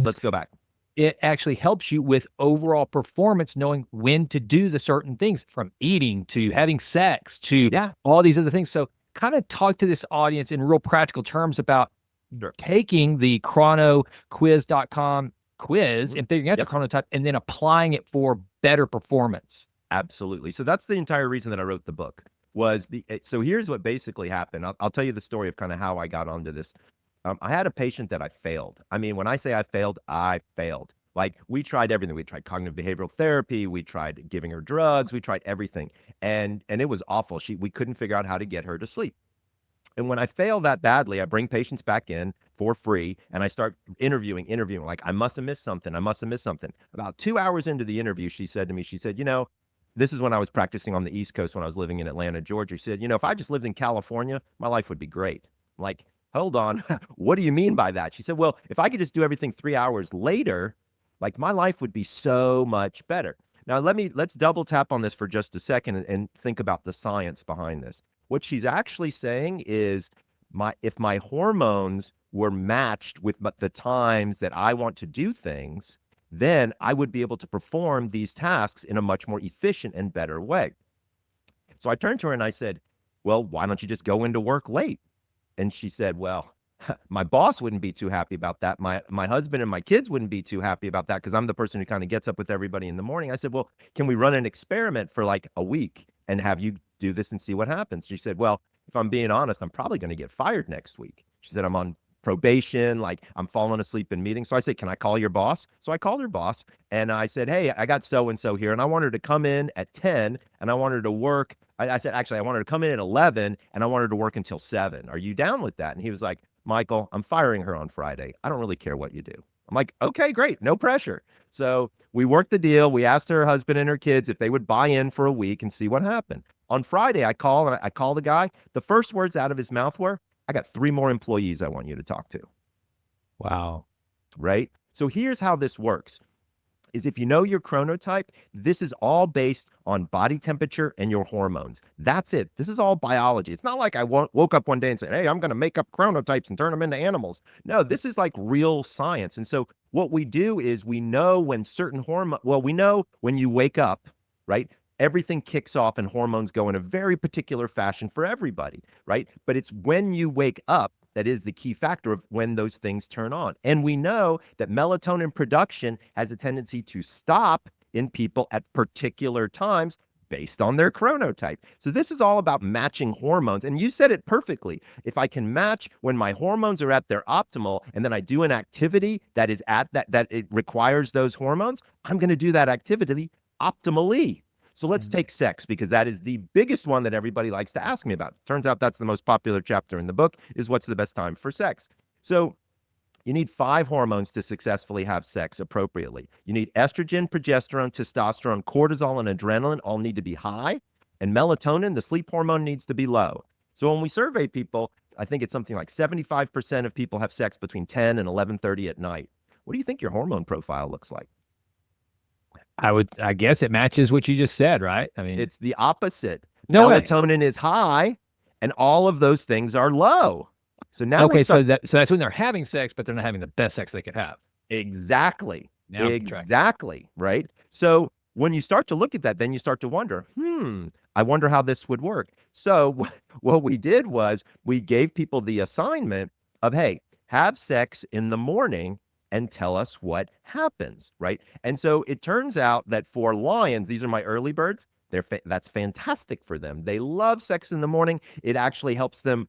let's go back. It actually helps you with overall performance, knowing when to do the certain things, from eating to having sex to all these other things. So kind of talk to this audience in real practical terms about taking the chronoquiz.com quiz and figuring out the chronotype and then applying it for better performance. Absolutely. So that's the entire reason that I wrote the book so here's what basically happened. I'll tell you the story of kind of how I got onto this. I had a patient that I failed. I mean, when I say I failed. Like, we tried everything. We tried cognitive behavioral therapy. We tried giving her drugs. We tried everything. And it was awful. We couldn't figure out how to get her to sleep. And when I fail that badly, I bring patients back in for free and I start interviewing. Like, I must have missed something. About 2 hours into the interview, she said to me, this is when I was practicing on the East Coast when I was living in Atlanta, Georgia. She said, if I just lived in California, my life would be great. I'm like, hold on. What do you mean by that? She said, well, if I could just do everything 3 hours later, like, my life would be so much better. Now, let's double tap on this for just a second and think about the science behind this. What she's actually saying is if my hormones were matched with the times that I want to do things, then I would be able to perform these tasks in a much more efficient and better way. So I turned to her and I said, well, why don't you just go into work late? And she said, well, my boss wouldn't be too happy about that. My husband and my kids wouldn't be too happy about that because I'm the person who kind of gets up with everybody in the morning. I said, well, can we run an experiment for like a week and have you do this and see what happens? She said, well, if I'm being honest, I'm probably going to get fired next week. She said, I'm on probation, like, I'm falling asleep in meetings. So I said, can I call your boss? So I called her boss and I said, hey, I got so-and-so here and I want her to come in at 10 and I want her to work. I said, actually, I want her to come in at 11 and I want her to work until 7. Are you down with that? And he was like, Michael, I'm firing her on Friday. I don't really care what you do. I'm like, okay, great. No pressure. So we worked the deal. We asked her husband and her kids if they would buy in for a week and see what happened. On Friday, I call the guy. The first words out of his mouth were, I got 3 more employees I want you to talk to. Wow. Right? So here's how this works. Is if you know your chronotype, this is all based on body temperature and your hormones. That's it. This is all biology. It's not like I woke up one day and said, hey, I'm going to make up chronotypes and turn them into animals. No, this is like real science. And so what we do is we know when certain we know when you wake up, right? Everything kicks off and hormones go in a very particular fashion for everybody, right? But it's when you wake up that is the key factor of when those things turn on. And we know that melatonin production has a tendency to stop in people at particular times based on their chronotype. So this is all about matching hormones. And you said it perfectly. If I can match when my hormones are at their optimal, and then I do an activity that is at that it requires those hormones, I'm going to do that activity optimally. So let's take sex, because that is the biggest one that everybody likes to ask me about. Turns out that's the most popular chapter in the book, is what's the best time for sex. So you need 5 hormones to successfully have sex appropriately. You need estrogen, progesterone, testosterone, cortisol, and adrenaline all need to be high. And melatonin, the sleep hormone, needs to be low. So when we survey people, I think it's something like 75% of people have sex between 10 and 11:30 at night. What do you think your hormone profile looks like? I guess it matches what you just said, right? I mean, it's the opposite. No melatonin is high and all of those things are low. So now so that's when they're having sex, but they're not having the best sex they could have. Exactly. Now exactly. Right. So when you start to look at that, then you start to wonder, I wonder how this would work. So what we did was we gave people the assignment of, hey, have sex in the morning and tell us what happens, right? And so it turns out that for lions, these are my early birds, that's fantastic for them. They love sex in the morning. It actually helps them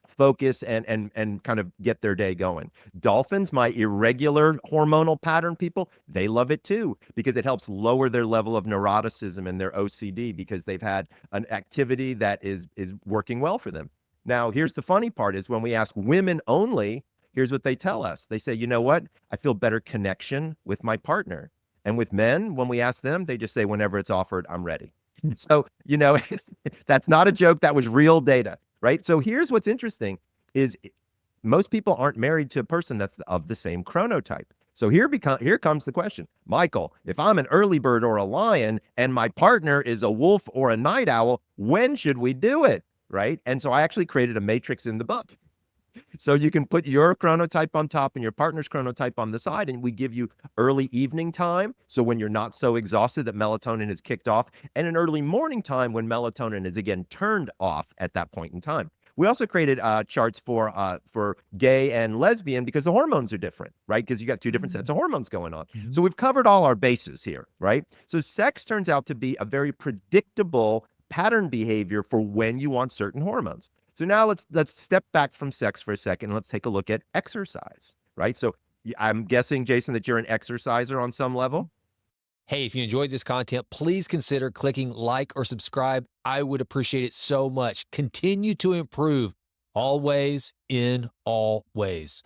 focus and kind of get their day going. Dolphins, my irregular hormonal pattern people, they love it too, because it helps lower their level of neuroticism and their OCD, because they've had an activity that is working well for them. Now, here's the funny part is when we ask women only, here's what they tell us. They say, you know what? I feel better connection with my partner. And with men, when we ask them, they just say, whenever it's offered, I'm ready. So, that's not a joke. That was real data, right? So here's what's interesting is most people aren't married to a person that's of the same chronotype. So here comes the question. Michael, if I'm an early bird or a lion and my partner is a wolf or a night owl, when should we do it, right? And so I actually created a matrix in the book. So you can put your chronotype on top and your partner's chronotype on the side, and we give you early evening time. So when you're not so exhausted that melatonin is kicked off, and an early morning time when melatonin is again turned off at that point in time. We also created charts for gay and lesbian because the hormones are different, right? Because you got two different sets of hormones going on. So we've covered all our bases here, right? So sex turns out to be a very predictable pattern behavior for when you want certain hormones. So now let's step back from sex for a second and let's take a look at exercise, right? So I'm guessing, Jason, that you're an exerciser on some level. Hey, if you enjoyed this content, please consider clicking like or subscribe. I would appreciate it so much. Continue to improve, always in all ways.